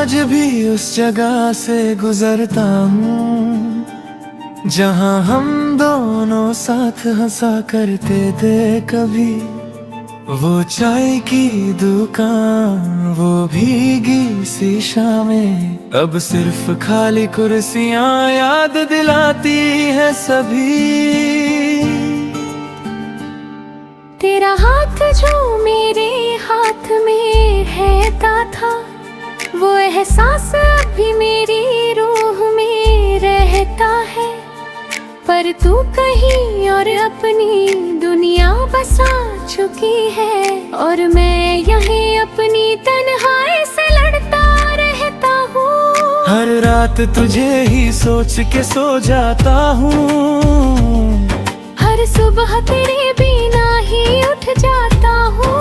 आज भी उस जगह से गुजरता हूँ जहाँ हम दोनों साथ हंसा करते थे कभी। वो चाय की दुकान, वो भीगी सी शामें, अब सिर्फ खाली कुर्सियाँ याद दिलाती है सभी। तेरा हाथ जो मेरे हाथ में रहता था, वो एहसास अभी मेरी रूह में रहता है। पर तू कहीं और अपनी दुनिया बसा चुकी है, और मैं यहीं अपनी तन्हाई से लड़ता रहता हूँ। हर रात तुझे ही सोच के सो जाता हूँ, हर सुबह तेरे बिना ही उठ जाता हूँ।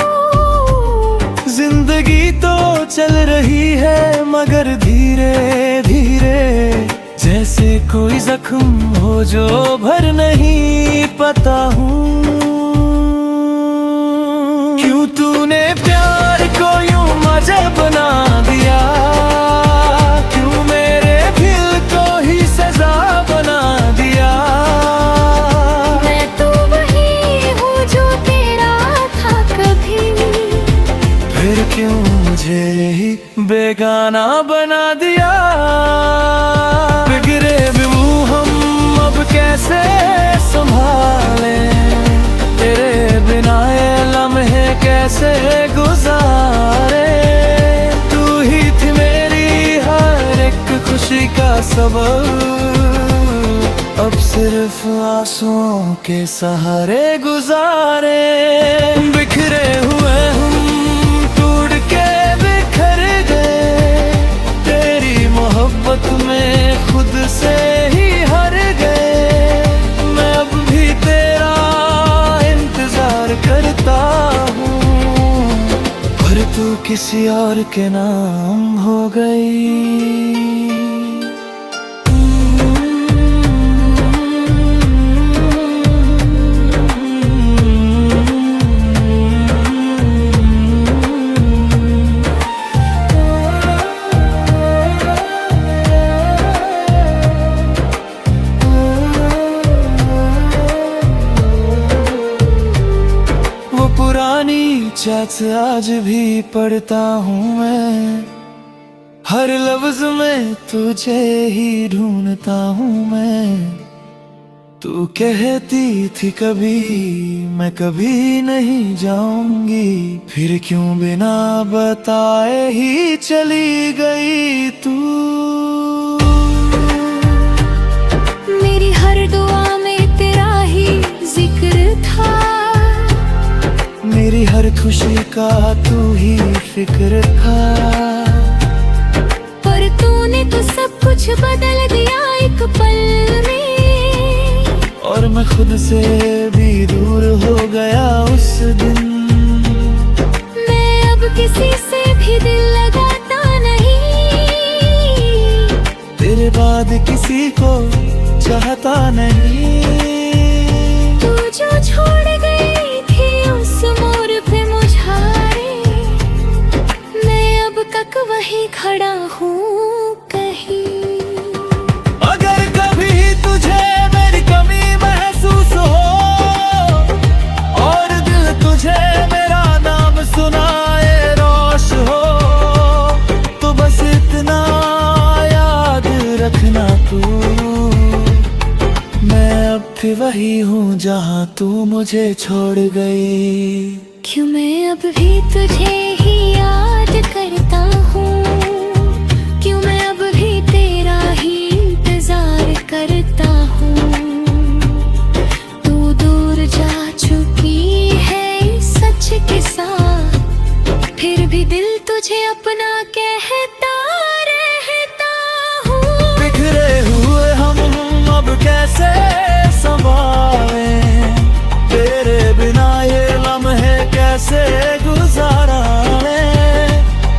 जिंदगी तो चल रही है मगर धीरे धीरे, जैसे कोई जख्म हो जो भर नहीं पाता हूँ। क्यों तूने प्यार को यूं मजे बना दिया, क्यों मेरे दिल को ही सजा बना दिया। मैं तो वही हूँ जो तेरा था कभी, फिर क्यों मुझे ही बेगाना बना दिया। बिगड़े बिमू हम अब कैसे संभाले, तेरे बिना ये लम्हे कैसे गुजारे। तू ही थी मेरी हर एक खुशी का सबब, अब सिर्फ आंसुओं के सहारे गुजारे। बिखरे हुए हम टूट के बिखर गए, तेरी मोहब्बत में खुद से ही हार गए। मैं अब भी तेरा इंतजार करता हूँ, पर तू किसी और के नाम हो गई। पुरानी चैट्स आज भी पढ़ता हूँ मैं, हर लफ्ज में तुझे ही ढूंढता हूँ मैं। तू कहती थी कभी मैं कभी नहीं जाऊंगी, फिर क्यों बिना बताए ही चली गई तू। मेरी हर दुआ में तेरा ही जिक्र था, मेरी हर खुशी का तू ही फिक्र था। पर तूने तो सब कुछ बदल दिया एक पल में, और मैं खुद से भी दूर हो गया उस दिन। मैं अब किसी से भी दिल लगाता नहीं, तेरे बाद किसी को चाहता नहीं। तू जो छोड़ गई थी उस मोड़ पे मुझारे, मैं अब तक वही खड़ा हूँ कहीं। अगर कभी तुझे मेरी कमी महसूस हो, और दिल तुझे मेरा नाम सुनाए रोश हो, तो बस इतना याद रखना तू, मैं अब भी वही हूँ जहाँ तू मुझे छोड़ गई। क्यों मैं अब भी तुझे ही याद करता हूँ, क्यों मैं अब भी तेरा ही इंतजार करता हूँ। तू दूर जा चुकी है सच के साथ, फिर भी दिल तुझे अपना कहता रहता हूँ। बिखरे हुए हम अब कैसे संभाले, तेरे बिना ये लम्हे कैसे गुजारा है।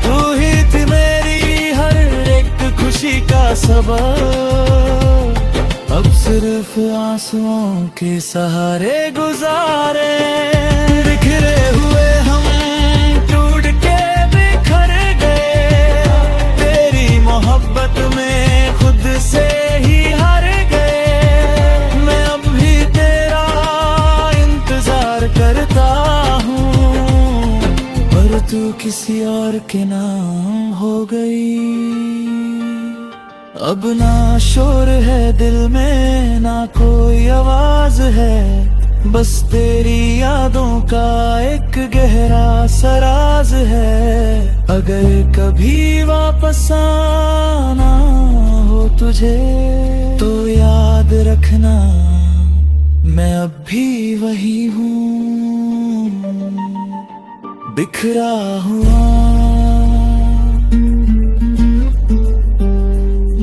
तू ही थी मेरी हर एक खुशी का सबब, अब सिर्फ आंसुओं के सहारे गुजारे। बिखरे हुए हम टूट के बिखर गए, तेरी तू किसी और के नाम हो गई। अब ना शोर है दिल में, ना कोई आवाज है, बस तेरी यादों का एक गहरा सराज है। अगर कभी वापस आना हो तुझे तो याद रखना मैं अब भी वही हूँ, बिखरा हुआ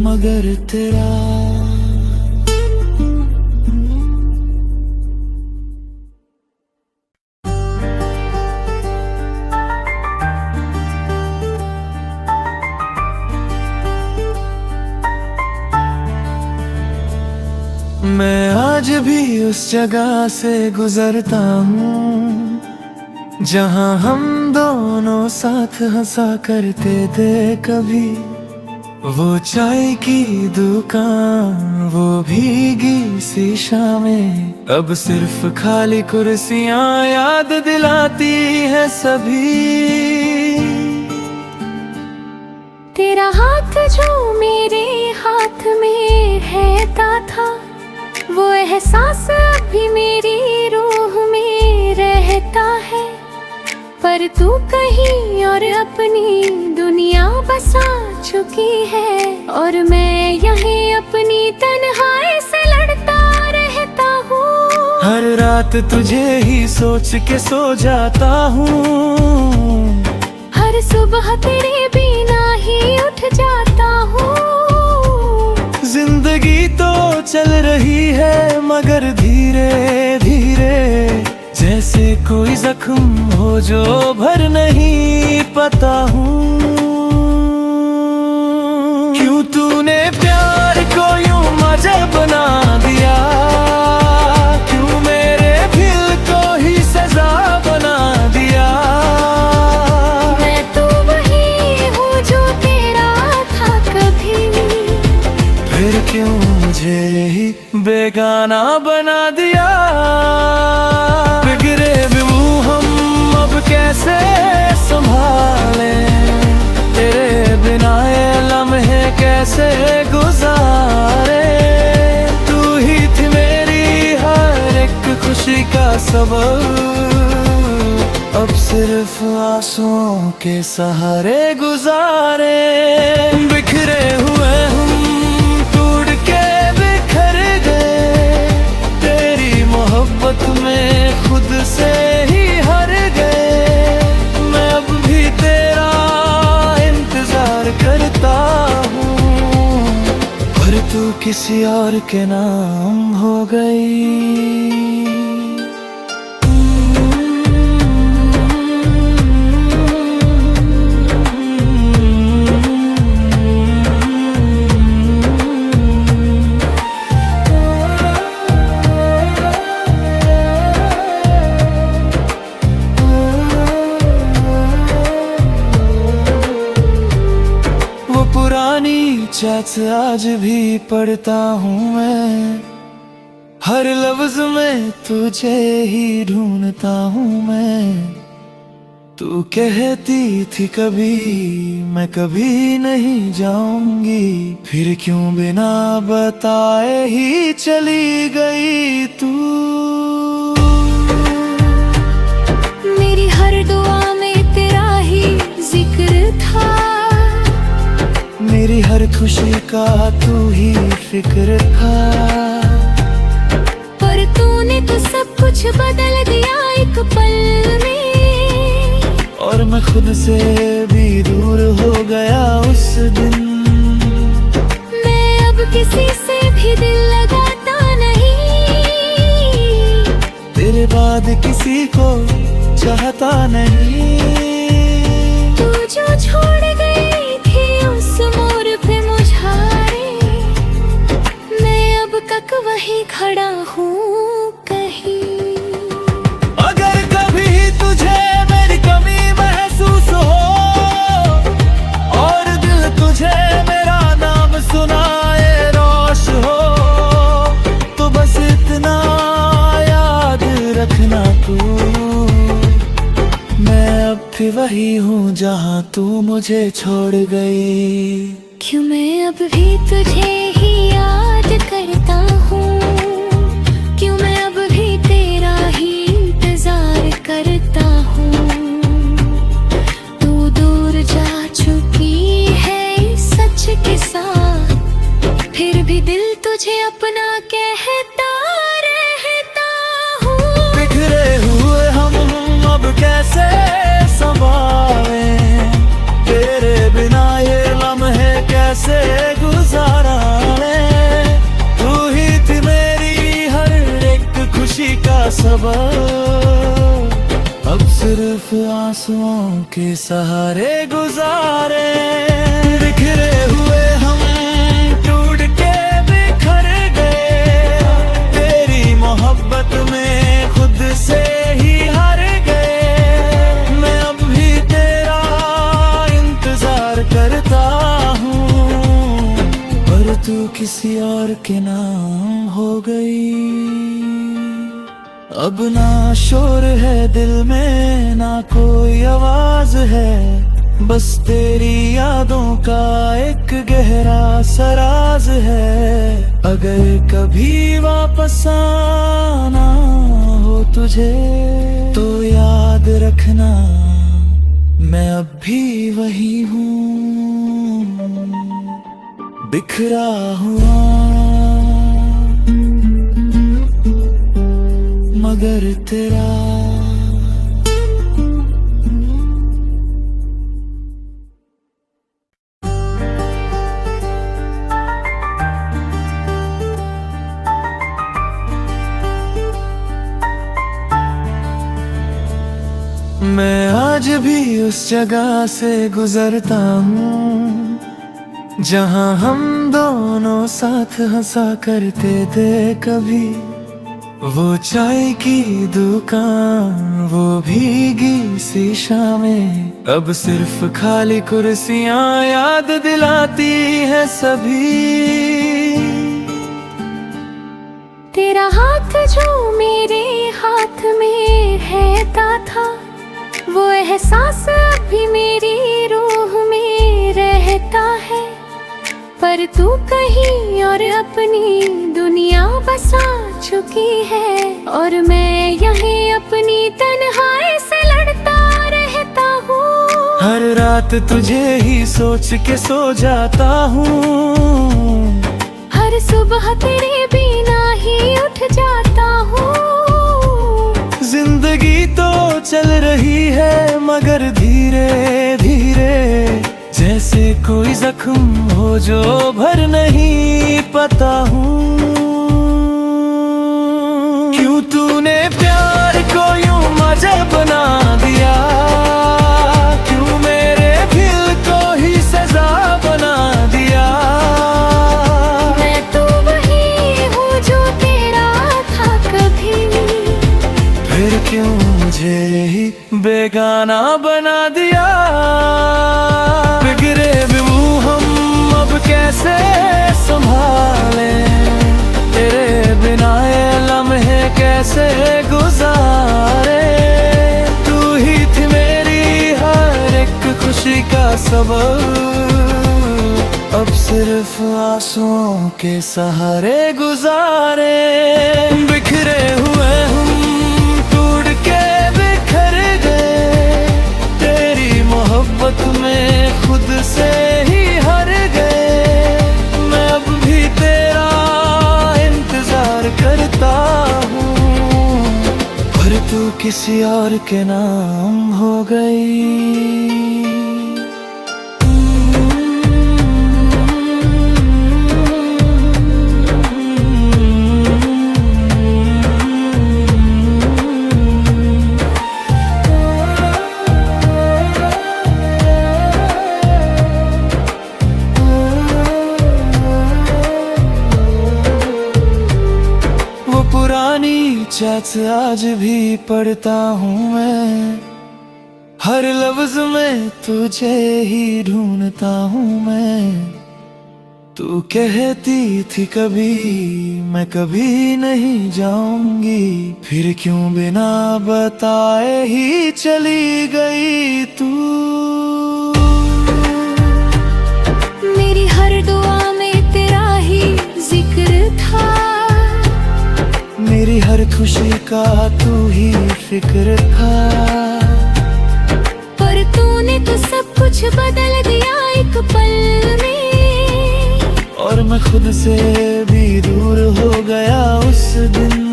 मगर तेरा। मैं आज भी उस जगह से गुजरता हूँ जहाँ हम दोनों साथ हंसा करते थे कभी। वो चाय की दुकान, वो भीगी सी शामें, अब सिर्फ खाली कुर्सियाँ याद दिलाती है सभी। तेरा हाथ जो मेरे हाथ में रहता था, वो एहसास अभी मेरी रूह में रहता है। पर तू कहीं और अपनी दुनिया बसा चुकी है, और मैं यहीं अपनी तन्हाई से लड़ता रहता हूँ। हर रात तुझे ही सोच के सो जाता हूँ, हर सुबह तेरे बिना ही उठ जाता हूँ। जिंदगी तो चल रही है मगर धीरे धीरे, जैसे कोई जख्म हो जो भर नहीं पाता हूँ। क्यों तूने प्यार को यूं मजे बना दिया, क्यों मेरे दिल को ही सजा बना दिया। मैं तो वही हूँ जो तेरा था कभी, फिर क्यों मुझे ही बेगाना बना दिया। बिगड़े बिलू हम अब कैसे संभाले, तेरे बिना ये लम्हे कैसे गुजारे। तू ही थी मेरी हर एक खुशी का सबब, अब सिर्फ आंसुओं के सहारे गुजारे। बिखरे हुए हम टूट के बिखर गए, तेरी मोहब्बत में खुद से ही हार गए। मैं अब भी तेरा इंतजार करता हूँ, पर तू किसी और के नाम हो गई। पुरानी चैट्स आज भी पढ़ता हूँ मैं, हर लफ्ज में तुझे ही ढूंढता हूँ मैं। तू कहती थी कभी मैं कभी नहीं जाऊंगी, फिर क्यों बिना बताए ही चली गई तू। मेरी हर दुआ में तेरा ही जिक्र था, मेरी हर खुशी का तू ही फिक्र था। पर तूने तो सब कुछ बदल दिया एक पल में, और मैं खुद से भी दूर हो गया उस दिन। मैं अब किसी से भी दिल लगाता नहीं, तेरे बाद किसी को चाहता नहीं। तू जो छोड़ गई थी उस मोड़ पे मुझारे, मैं अब तक वहीं खड़ा हूँ कहीं। अगर कभी तुझे मेरी कमी महसूस हो, और दिल तुझे मेरा नाम सुनाए रोश हो, तो बस इतना याद रखना तू, मैं अब वही हूँ जहाँ तू मुझे छोड़ गई। क्यों मैं अब भी तुझे ही याद करता हूँ, क्यों मैं अब भी तेरा ही इंतजार करता हूँ। तू दूर जा चुकी है इस सच के साथ, फिर भी दिल तुझे अपना कहता रहता हूँ। बिखरे हुए हम अब कैसे संभाले, तेरे बिना ये लम्हे कैसे गुजारे। तू ही थी मेरी हर एक खुशी का सबब, अब सिर्फ आंसुओं के सहारे गुजारे। बिखरे हुए हम टूट के बिखर गए, तेरी मोहब्बत में खुद से ही हार गए। मैं अब भी तेरा इंतजार करता हूँ, पर तू किसी और के नाम हो गई। अब ना शोर है दिल में, ना कोई आवाज है, बस तेरी यादों का एक गहरा सराज है। अगर कभी वापस आना हो तुझे तो याद रखना, मैं अब भी वही हूँ, बिखरा हुआ मगर तेरा। मैं आज भी उस जगह से गुजरता हूँ जहाँ हम दोनों साथ हंसा करते थे कभी। वो चाय की दुकान, वो भीगी सी शामें, अब सिर्फ खाली कुर्सियाँ याद दिलाती है सभी। तेरा हाथ जो मेरे हाथ में रहता था, वो एहसास अभी मेरी रूह में रहता है। पर तू कहीं और अपनी दुनिया बसा चुकी है, और मैं यहीं अपनी तन्हाई से लड़ता रहता हूँ। हर रात तुझे ही सोच के सो जाता हूँ, हर सुबह तेरे बिना ही उठ जाता हूँ। जिंदगी तो चल रही है मगर धीरे धीरे, जैसे कोई जख्म हो जो भर नहीं पाता हूँ। क्यों तूने प्यार को यूं मजे बना दिया, क्यों मेरे दिल को ही सजा बना दिया। मैं तो वही हूँ जो तेरा था कभी, फिर क्यों मुझे ही बेगाना बना दिया। बिगड़े बिमू हम अब कैसे संभाले, तेरे बिना ये लम्हे कैसे गुजारे। तू ही थी मेरी हर एक खुशी का सबब, अब सिर्फ आंसुओं के सहारे गुजारे। बिखरे हुए हम टूट के बिखर गए, तेरी मोहब्बत में खुद से ही हार गए। मैं अब भी तेरा इंतजार करता हूँ, पर तू किसी और के नाम हो गई। चैट्स आज भी पढ़ता हूँ मैं, हर लफ्ज में तुझे ही ढूंढता हूँ मैं। तू कहती थी कभी मैं कभी नहीं जाऊंगी, फिर क्यों बिना बताए ही चली गई तू। मेरी हर दुआ में तेरा ही जिक्र था, मेरी हर खुशी का तू ही फिक्र था। पर तूने तो सब कुछ बदल दिया एक पल में, और मैं खुद से भी दूर हो गया उस दिन।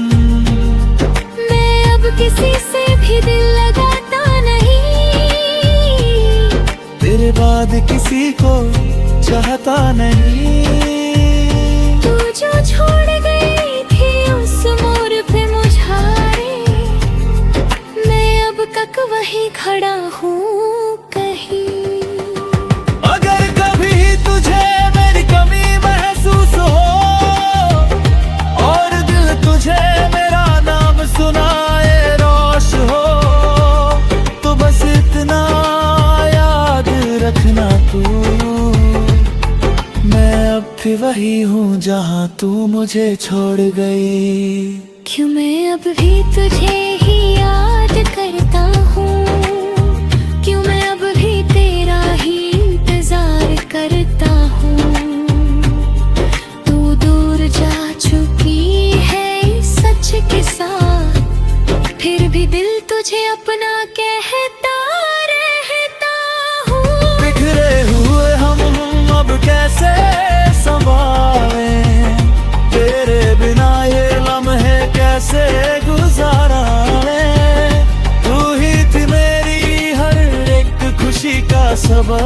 मैं अब किसी से भी दिल लगाता नहीं, तेरे बाद किसी को चाहता नहीं। तू जो छोड़ गई थी उस मोड़ पे मुझारे, मैं अब तक वहीं खड़ा हूँ कहीं। अगर कभी तुझे मेरी कमी महसूस हो और दिल तुझे मेरा नाम सुनाए रोश हो, तो बस इतना याद रखना तू, मैं अब भी वही हूँ जहाँ तू मुझे छोड़ गई। क्यों मैं अब भी तुझे ही याद करता हूँ, क्यों मैं अब भी तेरा ही इंतजार करता हूँ। तू दूर जा चुकी है इस सच के साथ, फिर भी दिल तुझे अपना कहता रहता हूँ। बिखरे हुए हम अब कैसे संभाले, तेरे बिना ये लम्हे कैसे गुजारा ले। तू ही थी मेरी हर एक खुशी का सबब,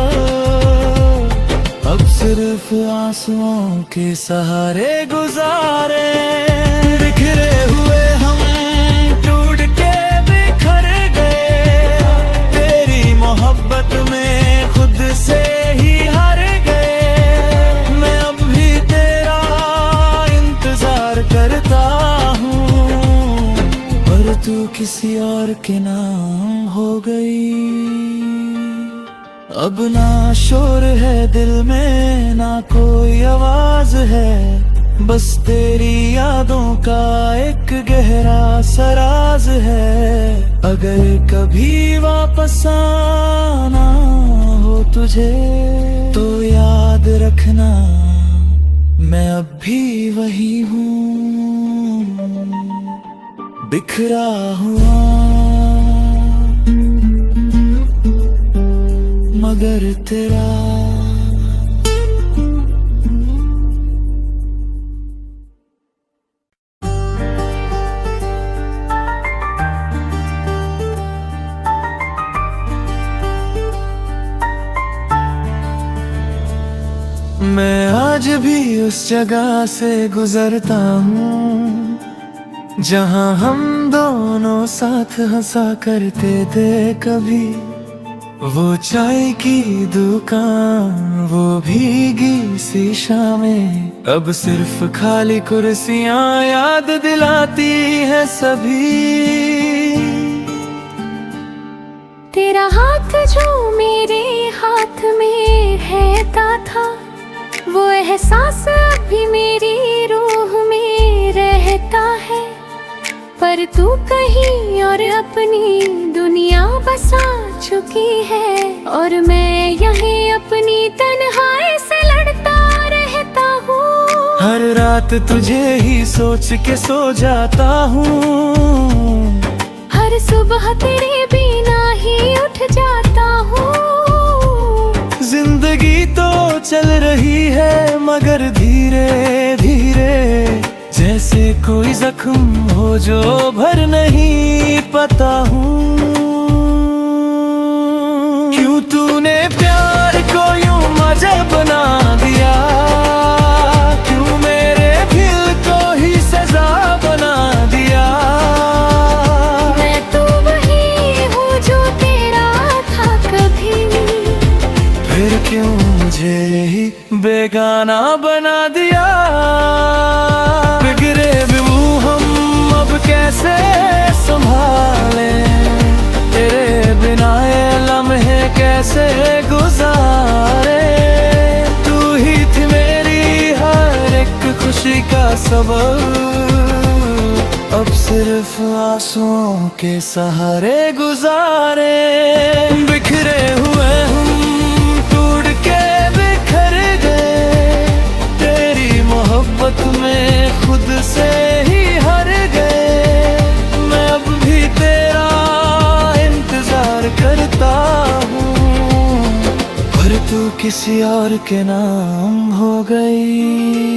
अब सिर्फ आंसुओं के सहारे गुजारे। बिखरे हुए हम टूट के बिखर गए, तेरी मोहब्बत में खुद से ही हार गए। मैं अब भी तेरा इंतजार करता हूँ, पर तू किसी और के नाम हो गई। अब ना शोर है दिल में ना कोई आवाज है, बस तेरी यादों का एक गहरा सराज है। अगर कभी वापस आना हो तुझे तो याद रखना, मैं अब भी वही हूँ, बिखरा हुआ मगर तेरा। मैं आज भी उस जगह से गुजरता हूँ जहाँ हम दोनों साथ हंसा करते थे कभी। वो चाय की दुकान, वो भीगी सी शामें, अब सिर्फ खाली कुर्सियाँ याद दिलाती है सभी। तेरा हाथ जो मेरे हाथ में रहता था, वो एहसास अभी मेरी रूह में रहता है। पर तू कहीं और अपनी दुनिया बसा चुकी है, और मैं यहीं अपनी तन्हाई से लड़ता रहता हूँ। हर रात तुझे ही सोच के सो जाता हूँ, हर सुबह तेरे बिना ही उठ जाता हूँ। जिंदगी तो चल रही है मगर धीरे धीरे, जैसे कोई जख्म हो जो भर नहीं पाता हूँ। क्यों तूने प्यार को यूं मजा बना दिया, क्यों मेरे दिल को ही सजा बना दिया। मैं तो वही हूँ जो तेरा था कभी, फिर क्यों मुझे ही बेगाना बना दिया। बिगड़े बिलू हम अब कैसे संभाले, तेरे बिना ये लम्हे कैसे गुजारे। तू ही थी मेरी का सबब। अब सिर्फ आंसुओं के सहारे गुजारे, बिखरे हुए हम टूट के बिखर गए, तेरी मोहब्बत में खुद से ही हार गए। मैं अब भी तेरा इंतजार करता हूँ, पर तू किसी और के नाम हो गई।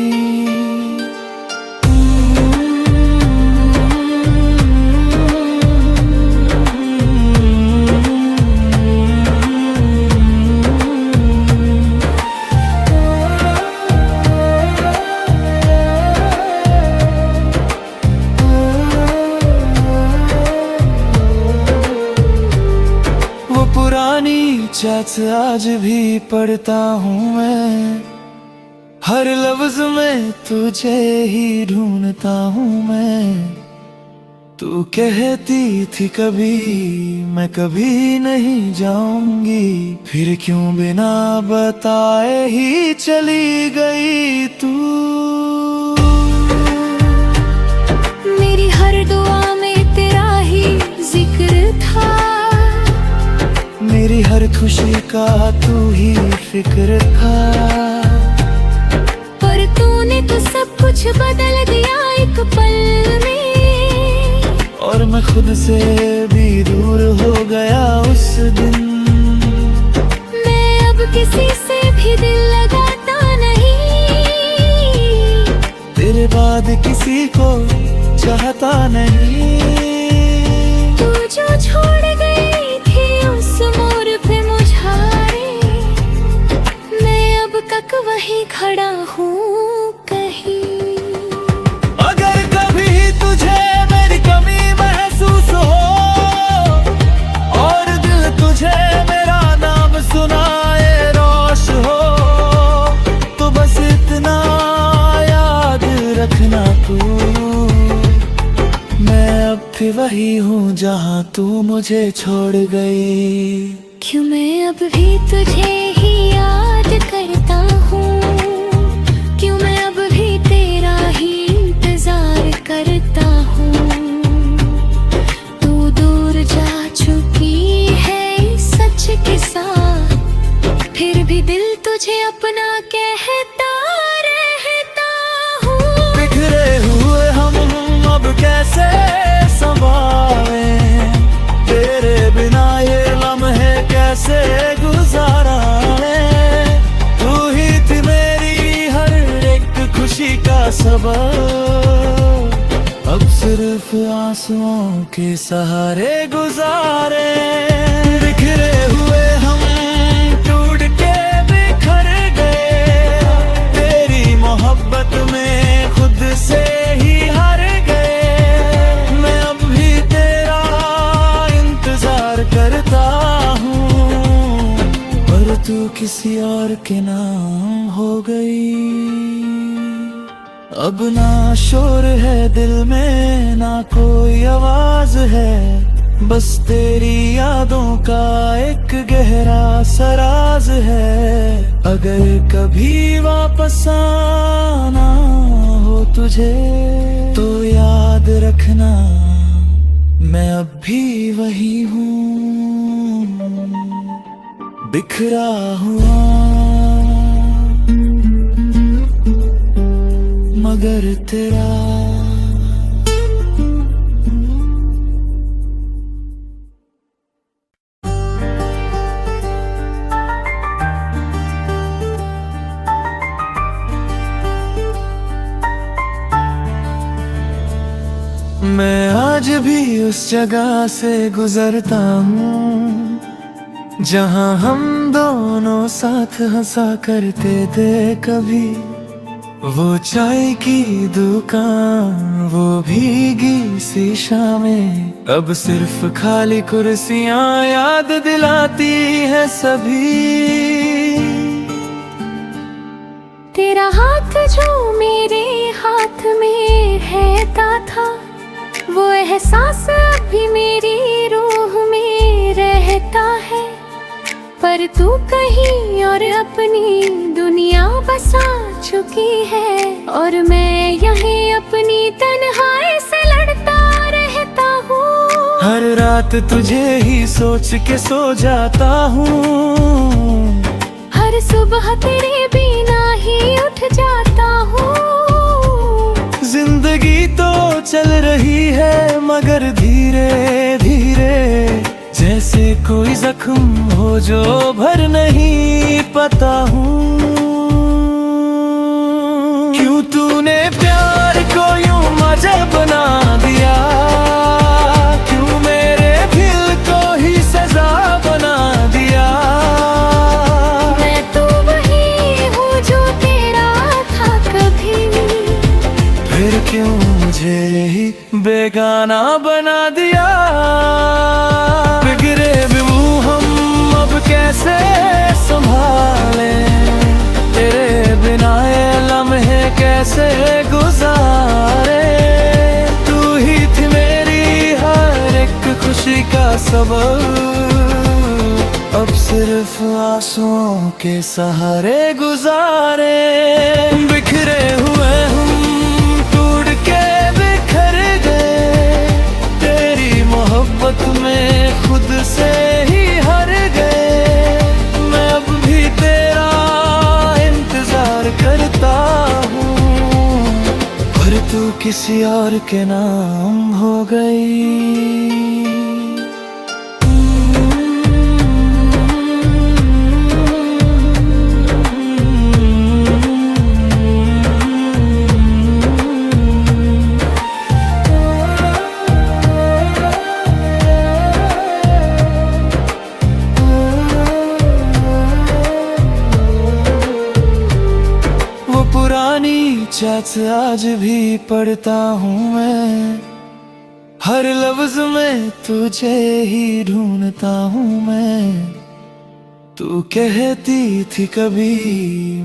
पुरानी चैट्स आज भी पढ़ता हूँ मैं, हर लफ्ज में तुझे ही ढूंढता हूँ मैं। तू कहती थी कभी मैं कभी नहीं जाऊंगी, फिर क्यों बिना बताए ही चली गई तू। मेरी हर दुआ में तेरा ही जिक्र था, मेरी हर खुशी का तू ही फिक्र था, पर तूने तो सब कुछ बदल दिया एक पल में, और मैं खुद से भी दूर हो गया उस दिन। मैं अब किसी से भी दिल लगाता नहीं, तेरे बाद किसी को चाहता नहीं। तू जो छोड़ गई थी उस मोड़ पे मुझारे, मैं अब तक वहीं खड़ा हूँ कहीं। अगर कभी तुझे मेरी कमी महसूस हो, और दिल तुझे मेरा नाम सुनाए रोश हो, तो बस इतना याद रखना तू, मैं अब भी वही हूँ जहाँ तू मुझे छोड़ गई। क्यों मैं अब भी तुझे ही याद करता हूँ, क्यों मैं अब भी तेरा ही इंतजार करता हूँ। तू दूर जा चुकी है इस सच के साथ, फिर भी दिल तुझे अपना कहता रहता हूँ। बिखरे हुए हम अब कैसे संभाले, तेरे बिना ये लम्हे कैसे गुजारे। तू ही थी मेरी हर एक खुशी का सबब, अब सिर्फ आंसुओं के सहारे गुजारे। बिखरे हुए हम टूट के बिखर गए, तेरी मोहब्बत में खुद से ही हार गए। मैं अब भी तेरा इंतजार करता हूँ, पर तू किसी और के नाम हो गई। अब ना शोर है दिल में ना कोई आवाज है, बस तेरी यादों का एक गहरा सराज है। अगर कभी वापस आना हो तुझे तो याद रखना, मैं अब भी वही हूँ, बिखरा हुआ मगर तेरा। मैं आज भी उस जगह से गुजरता हूँ जहाँ हम दोनों साथ हंसा करते थे कभी। वो चाय की दुकान, वो भीगी सी शामें, अब सिर्फ खाली कुर्सियाँ याद दिलाती है सभी। तेरा हाथ जो मेरे हाथ में रहता था, वो एहसास अभी मेरी रूह में रहता है। पर तू कहीं और अपनी दुनिया बसा चुकी है और मैं यहीं अपनी तन्हाई से लड़ता रहता हूँ। हर रात तुझे ही सोच के सो जाता हूँ, हर सुबह तेरे बिना ही उठ जाता हूँ। जिंदगी तो चल रही है मगर धीरे धीरे, जैसे कोई जख्म हो जो भर नहीं पाता हूँ। क्यों तूने प्यार को यूं मजे बना दिया, क्यों मेरे दिल को ही सजा बना दिया। मैं तो वही हूँ जो तेरा था कभी, फिर क्यों मुझे ही बेगाना बना दिया। बिगड़े बिबू हम अब कैसे संभाले, तेरे बिना ये लम्हे कैसे गुजारे। तू ही थी मेरी हर एक खुशी का सबब, अब सिर्फ आंसुओं के सहारे गुजारे। बिखरे हुए हम टूट के बिखर गए, तेरी मोहब्बत में खुद से ही हार गए। मैं अब भी तेरा इंतजार करता हूँ, पर तू किसी और के नाम हो गई। पुरानी चैट्स आज भी पढ़ता हूँ मैं, हर लफ्ज में तुझे ही ढूंढता हूँ मैं। तू कहती थी कभी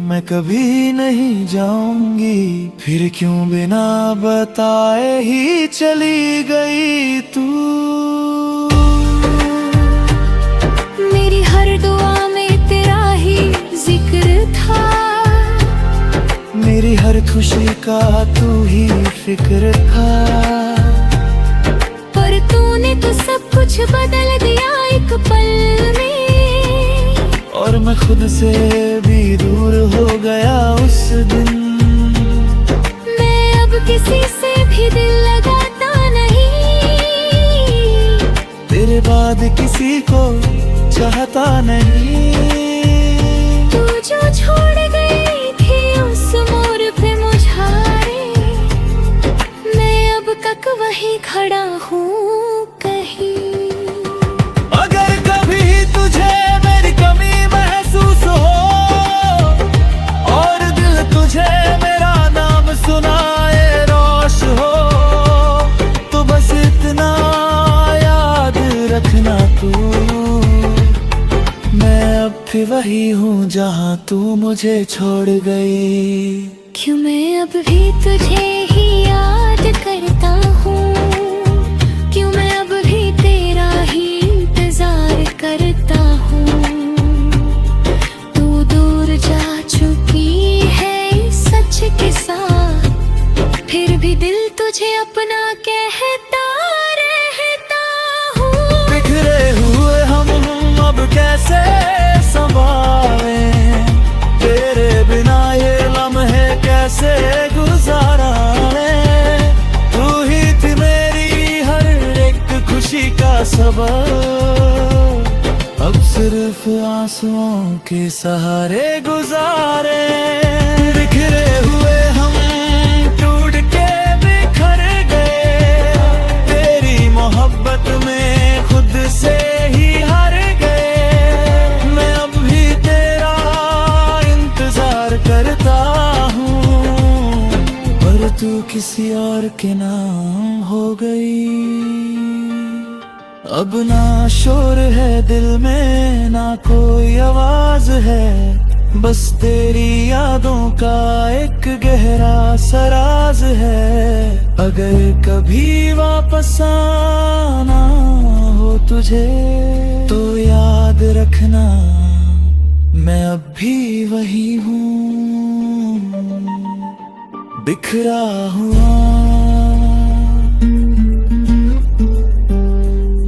मैं कभी नहीं जाऊंगी, फिर क्यों बिना बताए ही चली गई तू। मेरी हर दुआ में तेरा ही जिक्र था, मेरी हर खुशी का तू ही फिक्र था। पर तूने तो सब कुछ बदल दिया एक पल में, और मैं खुद से भी दूर हो गया उस दिन। मैं अब किसी से भी दिल लगाता नहीं, तेरे बाद किसी को चाहता नहीं। तू जो छोड़ गई थी उस मोड़ पे मुझारे, मैं अब तक वहीं खड़ा हूँ कहीं। अगर कभी तुझे मेरी कमी महसूस हो और दिल तुझे मेरा नाम सुनाए रोश हो, तो बस इतना याद रखना तू, मैं अब भी वही हूँ जहाँ तू मुझे छोड़ गई। क्यों मैं अब भी तुझे ही याद करता हूँ, क्यों मैं अब भी तेरा ही इंतजार करता हूँ। तू दूर जा चुकी है सच के साथ, फिर भी दिल तुझे अपना कहता रहता हूँ। बिखरे हुए हम अब कैसे संभाले, तेरे बिना ये लम्हे कैसे गुजारे। तू ही थी मेरी हर एक खुशी का सबब, अब सिर्फ आंसुओं के सहारे गुजारे। बिखरे हुए हम टूट के बिखर गए, तेरी मोहब्बत में खुद से ही हार गए। मैं अब भी तेरा इंतजार करता हूँ, पर तू किसी और के नाम हो गई। अब ना शोर है दिल में ना कोई आवाज है, बस तेरी यादों का एक गहरा सराज है। अगर कभी वापस आना हो तुझे तो याद रखना, मैं अब भी वही हूँ। बिखरा हुआ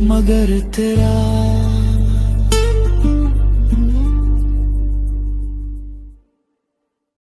मगर तेरा